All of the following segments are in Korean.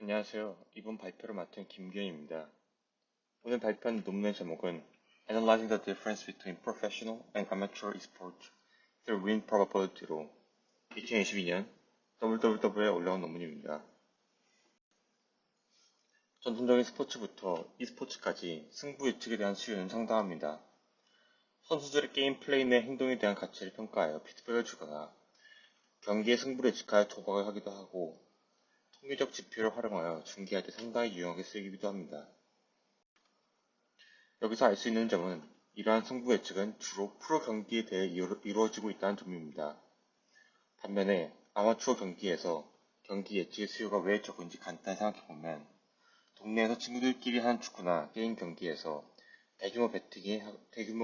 안녕하세요. 이번 발표를 맡은 김규현입니다. 오늘 발표한 논문의 제목은 Analyzing the Difference Between Professional and Amateur Esports Through Win Probability로 2022년 WWW에 올라온 논문입니다. 전통적인 스포츠부터 e스포츠까지 승부 예측에 대한 수요는 상당합니다. 선수들의 게임 플레이 내 행동에 대한 가치를 평가하여 피드백을 주거나 경기의 승부를 예측하여 도박을 하기도 하고 통계적 지표를 활용하여 중계할 때 상당히 유용하게 쓰이기도 합니다. 여기서 알 수 있는 점은 이러한 승부 예측은 주로 프로 경기에 대해 이루어지고 있다는 점입니다. 반면에 아마추어 경기에서 경기 예측의 수요가 왜 적은지 간단히 생각해보면 동네에서 친구들끼리 하는 축구나 게임 경기에서 대규모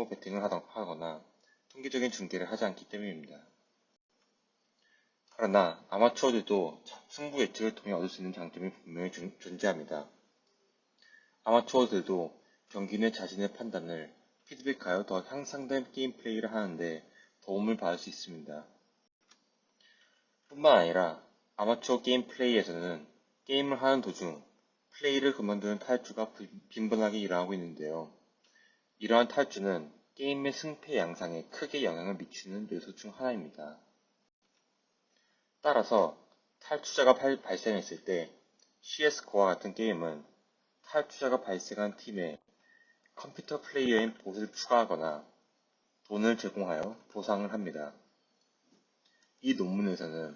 베팅을 하거나 통계적인 중계를 하지 않기 때문입니다. 그러나 아마추어들도 승부 예측을 통해 얻을 수 있는 장점이 분명히 존재합니다. 아마추어들도 경기 내 자신의 판단을 피드백하여 더 향상된 게임 플레이를 하는데 도움을 받을 수 있습니다. 뿐만 아니라 아마추어 게임 플레이에서는 게임을 하는 도중 플레이를 그만두는 탈주가 빈번하게 일어나고 있는데요. 이러한 탈주는 게임의 승패 양상에 크게 영향을 미치는 요소 중 하나입니다. 따라서 탈주자가 발생했을 때 CS:GO와 같은 게임은 탈주자가 발생한 팀에 컴퓨터 플레이어인 봇을 추가하거나 돈을 제공하여 보상을 합니다. 이 논문에서는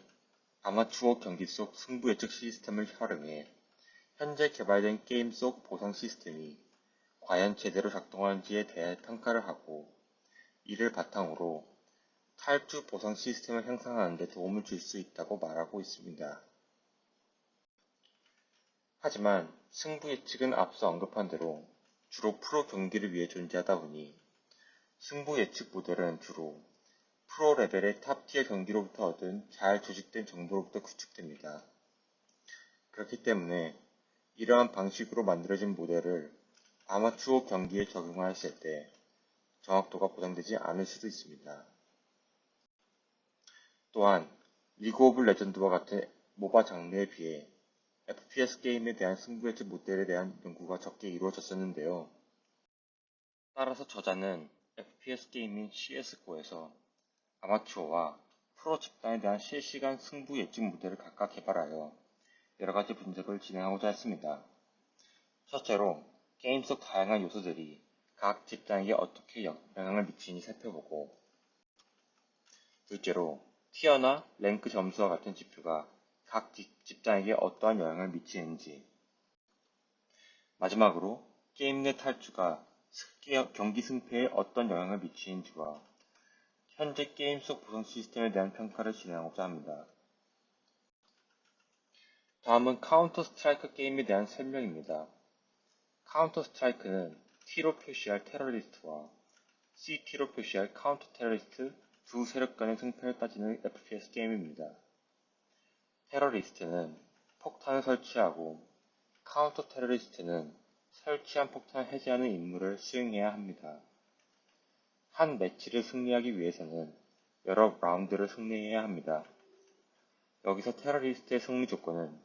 아마추어 경기 속 승부 예측 시스템을 활용해 현재 개발된 게임 속 보상 시스템이 과연 제대로 작동하는지에 대해 평가를 하고 이를 바탕으로 탈주 보상 시스템을 형성하는 데 도움을 줄 수 있다고 말하고 있습니다. 하지만 승부 예측은 앞서 언급한 대로 주로 프로 경기를 위해 존재하다 보니 승부 예측 모델은 주로 프로 레벨의 탑티어 경기로부터 얻은 잘 조직된 정보로부터 구축됩니다. 그렇기 때문에 이러한 방식으로 만들어진 모델을 아마추어 경기에 적용하였을 때 정확도가 보장되지 않을 수도 있습니다. 또한 리그 오브 레전드와 같은 모바 장르에 비해 FPS 게임에 대한 승부 예측 모델에 대한 연구가 적게 이루어졌었는데요. 따라서 저자는 FPS 게임인 CS:GO에서 아마추어와 프로 집단에 대한 실시간 승부 예측 모델을 각각 개발하여 여러가지 분석을 진행하고자 했습니다. 첫째로 게임 속 다양한 요소들이 각 집단에게 어떻게 영향을 미치는지 살펴보고, 둘째로 티어나 랭크 점수와 같은 지표가 각 집단에게 어떠한 영향을 미치는지, 마지막으로 게임 내 탈주가 경기 승패에 어떤 영향을 미치는지와 현재 게임 속 보상 시스템에 대한 평가를 진행하고자 합니다. 다음은 카운터 스트라이크 게임에 대한 설명입니다. 카운터 스트라이크는 T로 표시할 테러리스트와 CT로 표시할 카운터 테러리스트 두 세력 간의 승패를 따지는 FPS 게임입니다. 테러리스트는 폭탄을 설치하고 카운터 테러리스트는 설치한 폭탄을 해제하는 임무를 수행해야 합니다. 한 매치를 승리하기 위해서는 여러 라운드를 승리해야 합니다. 여기서 테러리스트의 승리 조건은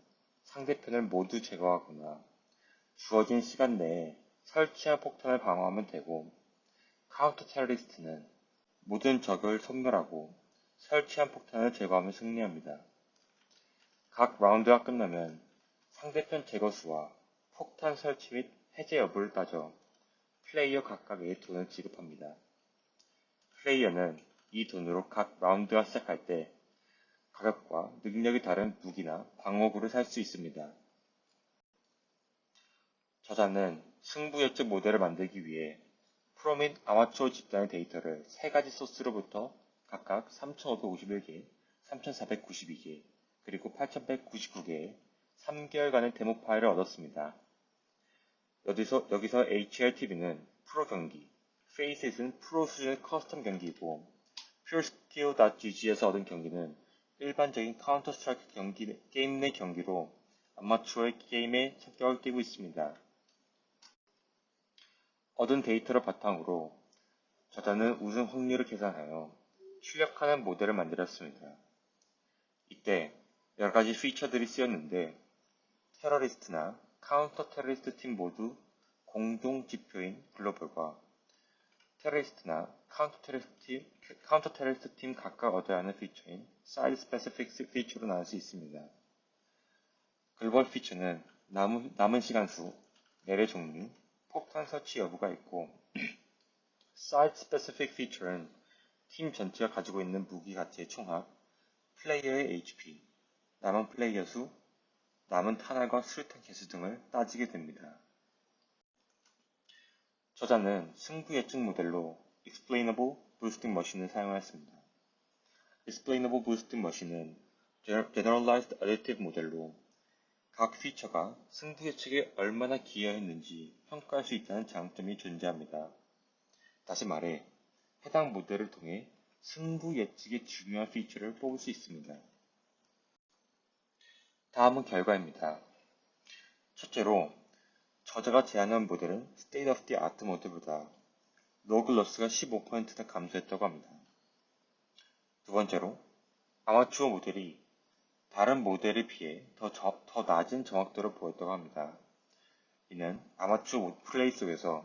상대편을 모두 제거하거나 주어진 시간 내에 설치한 폭탄을 방어하면 되고, 카운터 테러리스트는 모든 적을 섬멸하고 설치한 폭탄을 제거하면 승리합니다. 각 라운드가 끝나면 상대편 제거 수와 폭탄 설치 및 해제 여부를 따져 플레이어 각각에게 돈을 지급합니다. 플레이어는 이 돈으로 각 라운드가 시작할 때 가격과 능력이 다른 무기나 방어구를 살 수 있습니다. 저자는 승부 예측 모델을 만들기 위해 프로 및 아마추어 집단의 데이터를 세 가지 소스로부터 각각 3,551개, 3,492개, 그리고 8,199개의 3개월간의 데모 파일을 얻었습니다. 여기서 HLTV는 프로 경기, Facet은 프로 수준의 커스텀 경기이고, pureskill.gg에서 얻은 경기는 일반적인 카운터 스트라이크 게임 내 경기로 아마추어의 게임에 성격을 띠고 있습니다. 얻은 데이터를 바탕으로 저자는 우승 확률을 계산하여 출력하는 모델을 만들었습니다. 이때 여러가지 피처들이 쓰였는데, 테러리스트나 카운터 테러리스트 팀 모두 공동 지표인 글로벌과 테러리스트나 카운터 테러리스트 팀 각각 얻어야 하는 피처인 사이드 스페시픽 피처로 나눌 수 있습니다. 글로벌 피처는 남은 시간수, 맵의 종류, 폭탄 설치 여부가 있고 사이드 스페시픽 피처는 팀 전체가 가지고 있는 무기 가치의 총합, 플레이어의 HP, 남은 플레이어 수, 남은 탄알과 수류탄 개수 등을 따지게 됩니다. 저자는 승부 예측 모델로 Explainable Boosting Machine을 사용하였습니다. Explainable Boosting Machine은 Generalized Additive 모델로 각 피처가 승부 예측에 얼마나 기여했는지 평가할 수 있다는 장점이 존재합니다. 다시 말해, 해당 모델을 통해 승부 예측의 중요한 피처를 뽑을 수 있습니다. 다음은 결과입니다. 첫째로, 저자가 제안한 모델은 State of the Art 모델보다 로그 로스가 15%나 감소했다고 합니다. 두 번째로, 아마추어 모델이 다른 모델에 비해 더 낮은 정확도를 보였다고 합니다. 이는 아마추어 플레이 속에서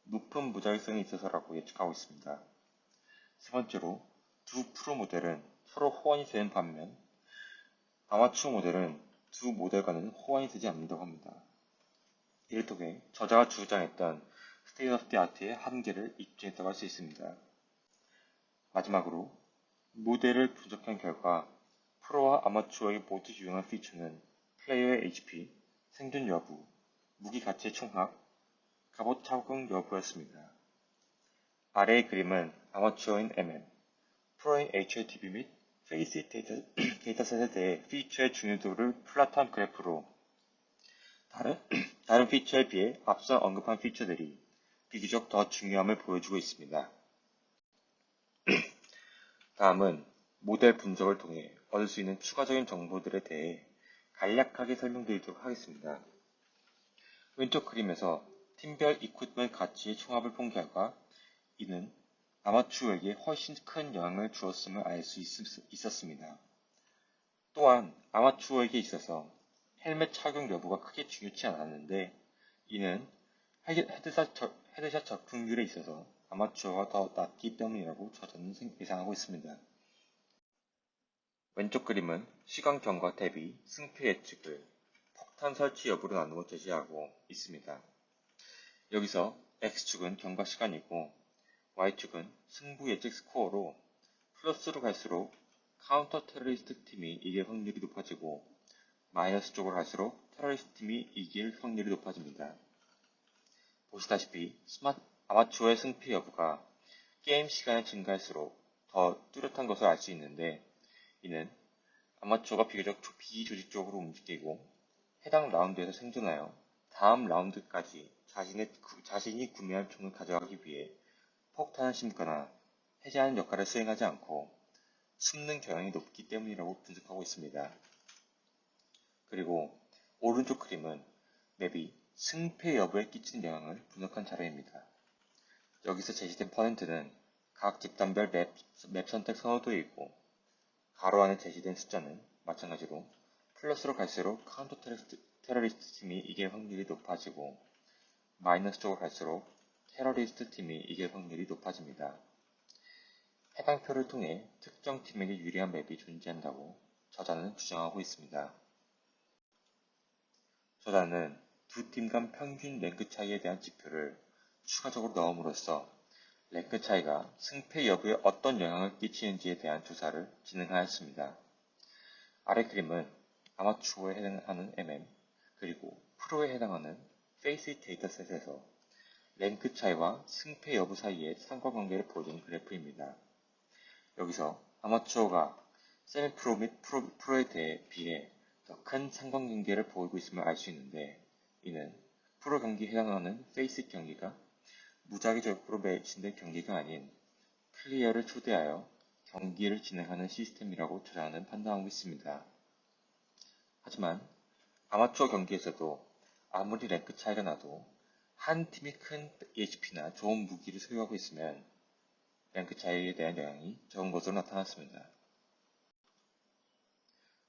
높은 무작위성이 있어서라고 예측하고 있습니다. 세 번째로, 두 프로 모델은 서로 호환이 되는 반면 아마추어 모델은 두 모델과는 호환이 되지 않는다고 합니다. 이를 통해 저자가 주장했던 State of the Art의 한계를 입증했다고 할 수 있습니다. 마지막으로 모델을 분석한 결과 프로와 아마추어의 모두 유용한 피처는 플레이어의 HP, 생존 여부, 무기 가치의 총합, 갑옷 착용 여부였습니다. 아래의 그림은 아마추어인 MM, 프로인 HLTV 및 페이스 데이터셋에 대해 피처의 중요도를 플랫한 그래프로 다른 피처에 비해 앞서 언급한 피처들이 비교적 더 중요함을 보여주고 있습니다. 다음은 모델 분석을 통해 얻을 수 있는 추가적인 정보들에 대해 간략하게 설명드리도록 하겠습니다. 왼쪽 그림에서 팀별 이퀴프먼트 가치의 총합을 본 결과 이는 아마추어에게 훨씬 큰 영향을 주었음을 알 수 있었습니다. 또한 아마추어에게 있어서 헬멧 착용 여부가 크게 중요치 않았는데 이는 헤드샷 적중률에 있어서 아마추어가 더 낮기 때문이라고 저자는 예상하고 있습니다. 왼쪽 그림은 시간 경과 대비 승패 예측을 폭탄 설치 여부로 나누어 제시하고 있습니다. 여기서 X축은 경과 시간이고 Y축은 승부 예측 스코어로 플러스로 갈수록 카운터 테러리스트 팀이 이길 확률이 높아지고 마이너스 쪽으로 갈수록 테러리스트 팀이 이길 확률이 높아집니다. 보시다시피 아마추어의 승패 여부가 게임 시간이 증가할수록 더 뚜렷한 것을 알 수 있는데 이는 아마추어가 비교적 비조직적으로 움직이고 해당 라운드에서 생존하여 다음 라운드까지 자신이 구매한 총을 가져가기 위해 폭탄을 심거나 해제하는 역할을 수행하지 않고 숨는 경향이 높기 때문이라고 분석하고 있습니다. 그리고 오른쪽 그림은 맵이 승패 여부에 끼치는 영향을 분석한 자료입니다. 여기서 제시된 퍼센트는 각 집단별 맵 선택 선호도이고 가로 안에 제시된 숫자는 마찬가지로 플러스로 갈수록 카운터 테러리스트 팀이 이길 확률이 높아지고 마이너스 쪽으로 갈수록 테러리스트 팀이 이길 확률이 높아집니다. 해당 표를 통해 특정 팀에게 유리한 맵이 존재한다고 저자는 주장하고 있습니다. 저자는 두 팀 간 평균 랭크 차이에 대한 지표를 추가적으로 넣음으로써 랭크 차이가 승패 여부에 어떤 영향을 끼치는지에 대한 조사를 진행하였습니다. 아래 그림은 아마추어에 해당하는 MM, 그리고 프로에 해당하는 페이스 데이터셋에서 랭크 차이와 승패 여부 사이의 상관관계를 보여주는 그래프입니다. 여기서 아마추어가 세미 프로 및 프로에 비해 더 큰 상관관계를 보이고 있음을 알 수 있는데 이는 프로 경기에 해당하는 페이스 경기가 무작위적으로 매진된 경기가 아닌 플레이어를 초대하여 경기를 진행하는 시스템이라고 저자는 판단하고 있습니다. 하지만 아마추어 경기에서도 아무리 랭크 차이가 나도 한 팀이 큰 HP나 좋은 무기를 소유하고 있으면 랭크 차이에 대한 영향이 적은 것으로 나타났습니다.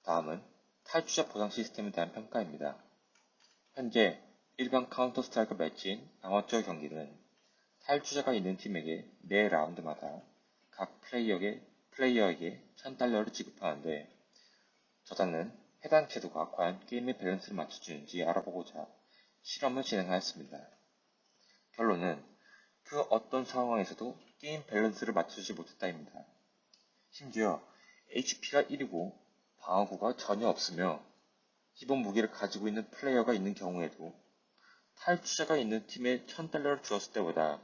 다음은 탈주자 보상 시스템에 대한 평가입니다. 현재 일반 카운터 스트라이크 매치인 아마추어 경기는 탈주자가 있는 팀에게 매 라운드마다 각 플레이어에게 $1,000를 지급하는데 저자는 해당 제도가 과연 게임의 밸런스를 맞춰주는지 알아보고자 실험을 진행하였습니다. 결론은 그 어떤 상황에서도 게임 밸런스를 맞추지 못했다입니다. 심지어 HP가 1이고 방어구가 전혀 없으며 기본 무기를 가지고 있는 플레이어가 있는 경우에도 탈주자가 있는 팀에 $1,000를 주었을 때보다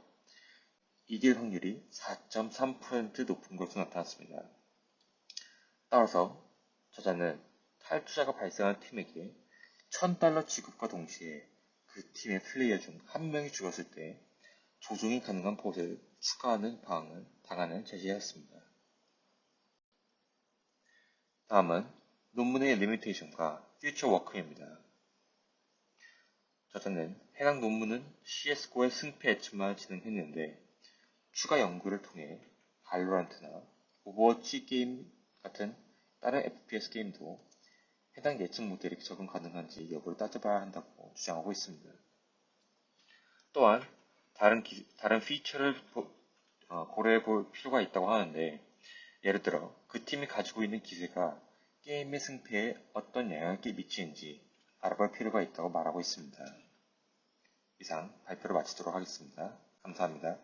이길 확률이 4.3% 높은 것으로 나타났습니다. 따라서 저자는 탈주자가 발생한 팀에게 $1,000 지급과 동시에 그 팀의 플레이어 중 한 명이 죽었을 때 조종이 가능한 보트를 추가하는 방안을 제시하였습니다. 다음은 논문의 리미테이션과 퓨처 워크입니다. 저자는 해당 논문은 CSGO의 승패 예측만을 진행했는데 추가 연구를 통해 발로란트나 오버워치 게임 같은 다른 FPS 게임도 해당 예측 모델이 적용 가능한지 여부를 따져봐야 한다고 주장하고 있습니다. 또한 다른 피처를 고려해 볼 필요가 있다고 하는데 예를 들어 그 팀이 가지고 있는 기세가 게임의 승패에 어떤 영향을 미치는지 알아볼 필요가 있다고 말하고 있습니다. 이상 발표를 마치도록 하겠습니다. 감사합니다.